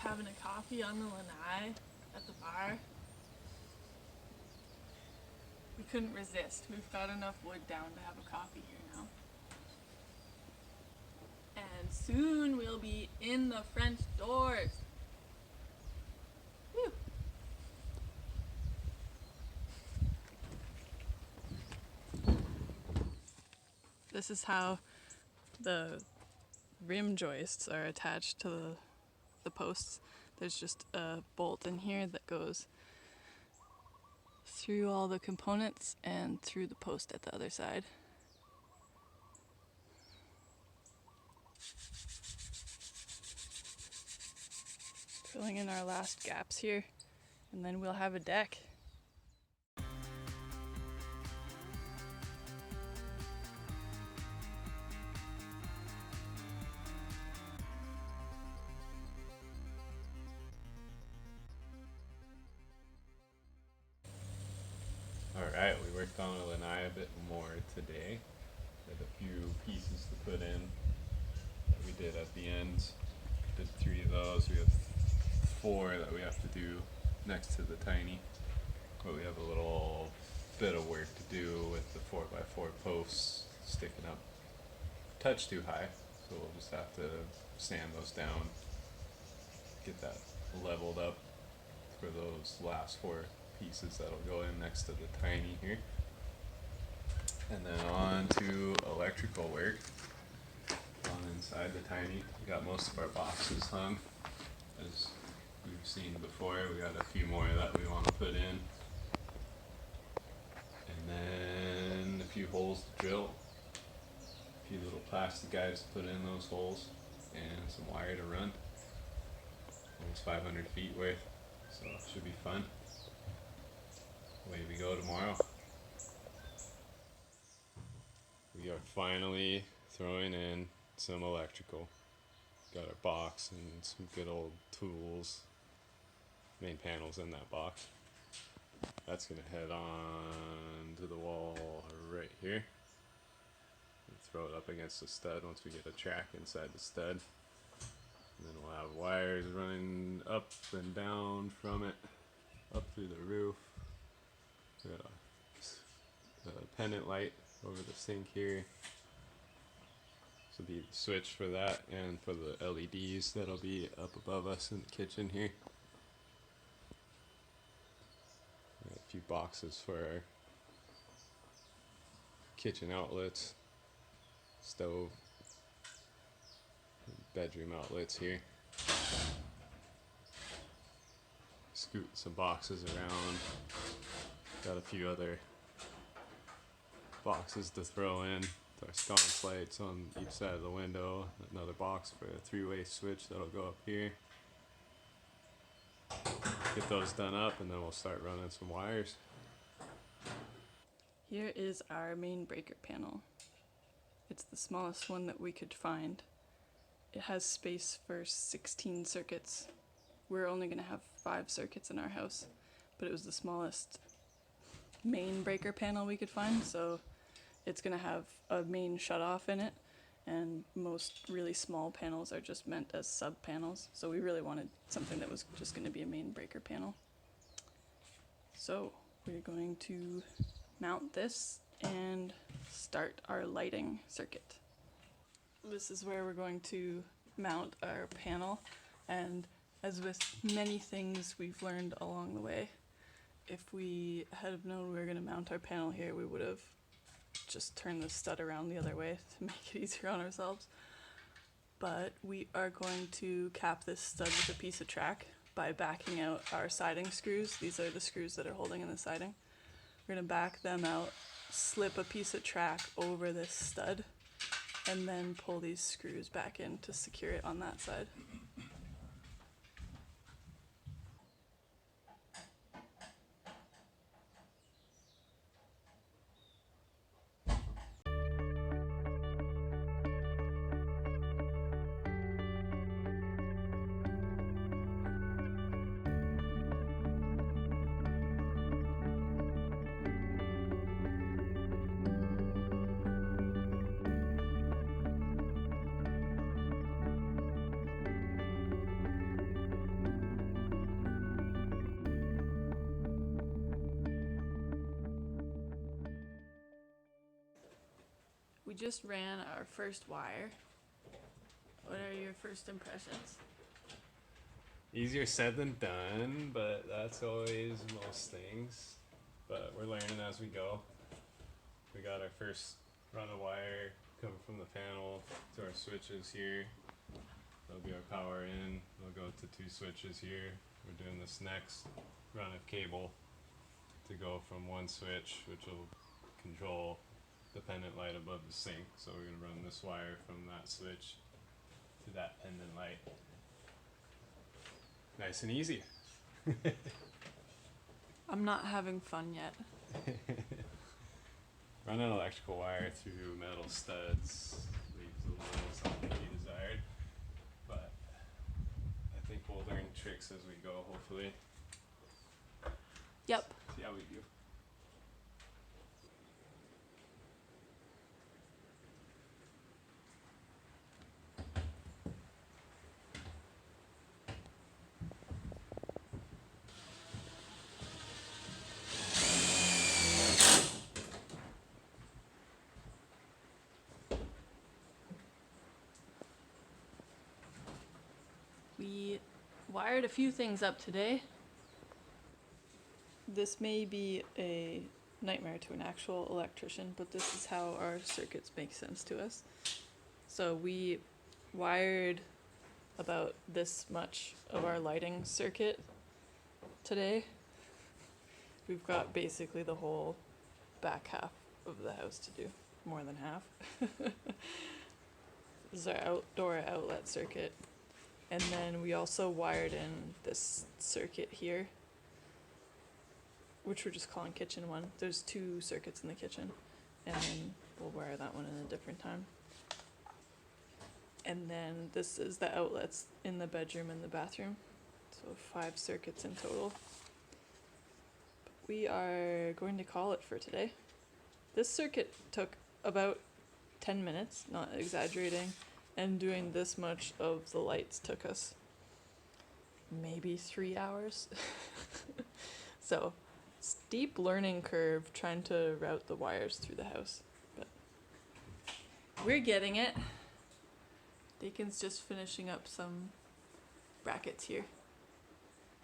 having a coffee on the lanai at the bar. We couldn't resist. We've got enough wood down to have a coffee here now. And soon we'll be in the French doors. Whew. This is how the rim joists are attached to the posts. There's just a bolt in here that goes through all the components and through the post at the other side. Filling in our last gaps here, and then we'll have a deck. Alright, we worked on a lanai a bit more today. Had a few pieces to put in that we did at the end. Did 3 of those. We have 4 that we have to do next to the tiny. But we have a little bit of work to do with the 4x4 posts sticking up a touch too high. So we'll just have to sand those down, get that leveled up for those last 4 pieces that'll go in next to the tiny here. And then on to electrical work. On inside the tiny, we got most of our boxes hung. As we've seen before, we got a few more that we want to put in. And then a few holes to drill. A few little plastic guides to put in those holes. And some wire to run. Almost 500 feet worth. So it should be fun. Away we go tomorrow. We are finally throwing in some electrical. Got our box and some good old tools. Main panels in that box. That's gonna head on to the wall right here. And throw it up against the stud once we get a track inside the stud. And then we'll have wires running up and down from it, up through the roof. We got a pendant light over the sink here. This will be the switch for that and for the LEDs that'll be up above us in the kitchen here. We got a few boxes for our kitchen outlets, stove, bedroom outlets here. Scoot some boxes around. Got a few other boxes to throw in. Our sconce lights on each side of the window. Another box for a 3-way switch that'll go up here. Get those done up and then we'll start running some wires. Here is our main breaker panel. It's the smallest one that we could find. It has space for 16 circuits. We're only going to have 5 circuits in our house, but it was the smallest main breaker panel we could find, so it's going to have a main shutoff in it, and most really small panels are just meant as sub panels, so we really wanted something that was just going to be a main breaker panel. So we're going to mount this and start our lighting circuit. This is where we're going to mount our panel, and as with many things we've learned along the way, if we had have known we were going to mount our panel here, we would have just turned the stud around the other way to make it easier on ourselves. But we are going to cap this stud with a piece of track by backing out our siding screws. These are the screws that are holding in the siding. We're going to back them out, slip a piece of track over this stud, and then pull these screws back in to secure it on that side. just ran our first wire. What are your first impressions? Easier said than done, but that's always most things. But we're learning as we go. We got our first run of wire coming from the panel to our switches here. That'll be our power in. We'll go to 2 switches here. We're doing this next run of cable to go from one switch, which will control the pendant light above the sink. So we're gonna run this wire from that switch to that pendant light. Nice and easy. I'm not having fun yet. Running electrical wire through metal studs leaves a little something to be desired, but I think we'll learn tricks as we go, hopefully. Yep. See how we do. We wired a few things up today. This may be a nightmare to an actual electrician, but this is how our circuits make sense to us. So we wired about this much of our lighting circuit today. We've got basically the whole back half of the house to do, more than half. This is our outdoor outlet circuit. And then we also wired in this circuit here, which we're just calling kitchen 1. There's 2 circuits in the kitchen, and then we'll wire that one in a different time. And then this is the outlets in the bedroom and the bathroom, so 5 circuits in total. We are going to call it for today. This circuit took about 10 minutes, not exaggerating, and doing this much of the lights took us maybe 3 hours. So, steep learning curve trying to route the wires through the house, but we're getting it. Dakin's just finishing up some brackets here.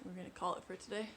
We're gonna call it for today.